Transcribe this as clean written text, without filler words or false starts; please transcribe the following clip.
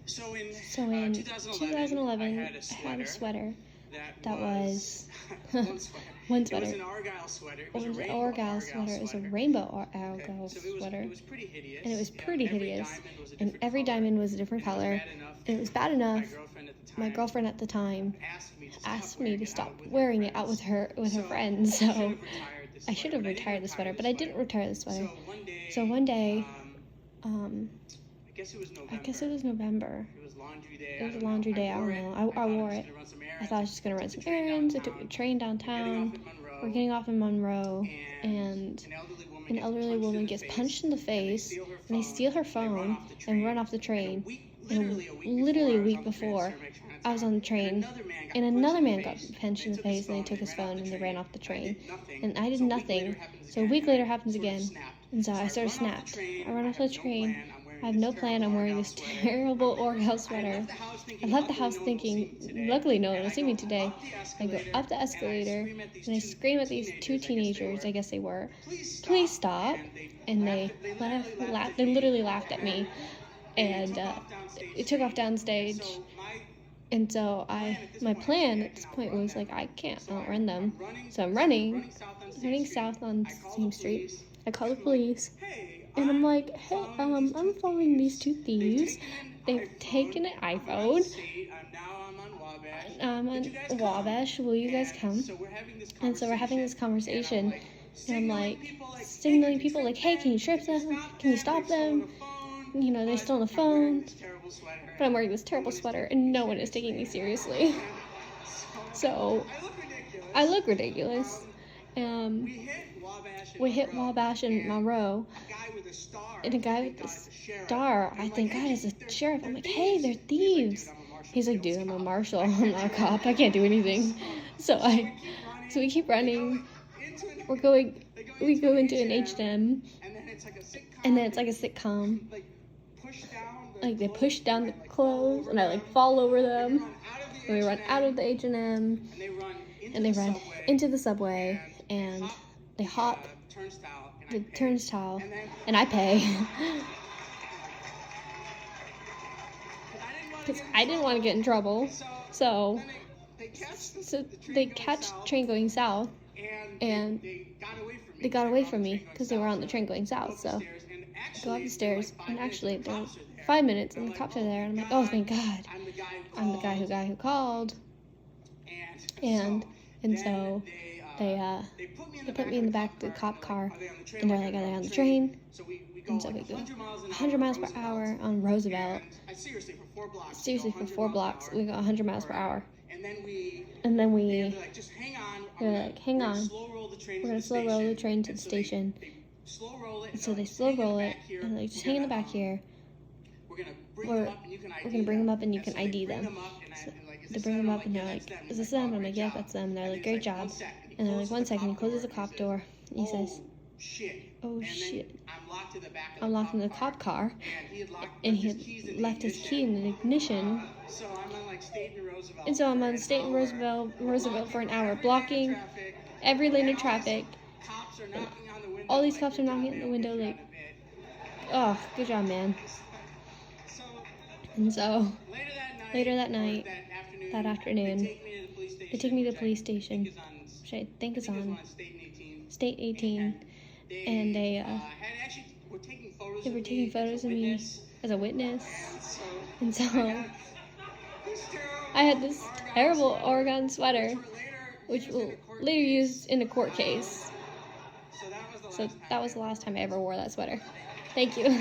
So in 2011, I had a sweater that was one sweater. It was an Argyle sweater. It was an Argyle sweater. It was a rainbow Argyle sweater. It was pretty hideous. And it was pretty hideous. And every diamond was a different color. And it was bad enough. My girlfriend at the time asked me to stop wearing it out with her friends. So I should have retired the sweater, but I didn't retire the sweater. So one day, I guess it was November. It was a laundry day. I don't know. I wore it. I thought I was just gonna run some errands. I took a train downtown. We're getting off in Monroe, and an elderly woman gets punched in the face, and they steal her phone and run off the train. And literally a week before, I was on the train, and another man got punched in the face, and they took his phone, and they ran off the train. And I did nothing. So a week later happens again, and so I sort of snapped. I run off the train. I have no plan. I'm wearing this terrible Argyle sweater. I left the house thinking, luckily no one will see me today. I go up the escalator, and I scream at these two teenagers, I guess they were, please stop. And they literally laughed at me, and it took off downstage. And so my plan at this point was like, I can't outrun them. So I'm running south on Same Street. I call the police. And I'm like, hey, I'm following these two thieves. They've taken an iPhone. I'm on Wabash. Will you guys come? And so we're having this conversation. And I'm like, signaling people like, hey, can you trip them? Can you stop them? You know, they stole the phone. But I'm wearing this terrible sweater, and no one is taking me seriously. So I look ridiculous. We hit Wabash and Monroe, and a guy with a star, I think, God, is a sheriff. I'm like, hey, they're thieves. He's like, dude, I'm a marshal. I'm not a cop. I can't do anything. So we keep running. We go into an H&M, and then it's like a sitcom. Like, they push down the clothes, and I, like, fall over them. And we run out of the H&M, and they run into the subway, and they hop the turnstile, and I pay. Because I didn't want to get in trouble. So they catch the train going south, and they got away from me because they were on the train going south. So I go up the stairs, and actually there were 5 minutes, and the cops are there, and I'm like, oh, thank God. I'm the guy who called. And so they put me in the back of the cop car, and they're like, are they on the train? And so we go 100 miles per hour on Roosevelt. Seriously, for 4 blocks, we go 100 miles per hour. And then they're like, hang on. We're going to slow roll the train to the station. And so they slow roll it, and they're like, just hang in the back here. We're going to bring them up, and you can ID them. So they bring them up, and they're like, is this them? I'm like, yeah, that's them. And they're like, great job. And they're like, 1 second. He closes the cop door, and he says, oh shit. I'm locked in the cop car, and he had left his key in the ignition. And so I'm on State and Roosevelt for an hour, blocking every lane of traffic. And all these cops are knocking at the window, like, oh, good job, man. And so later that afternoon, they take me to the police station, which I think is on State 18, and they were taking photos of me as a witness. And so I had this terrible Oregon sweater, which will later used in a court case. So that was the last time I ever wore that sweater. Thank you.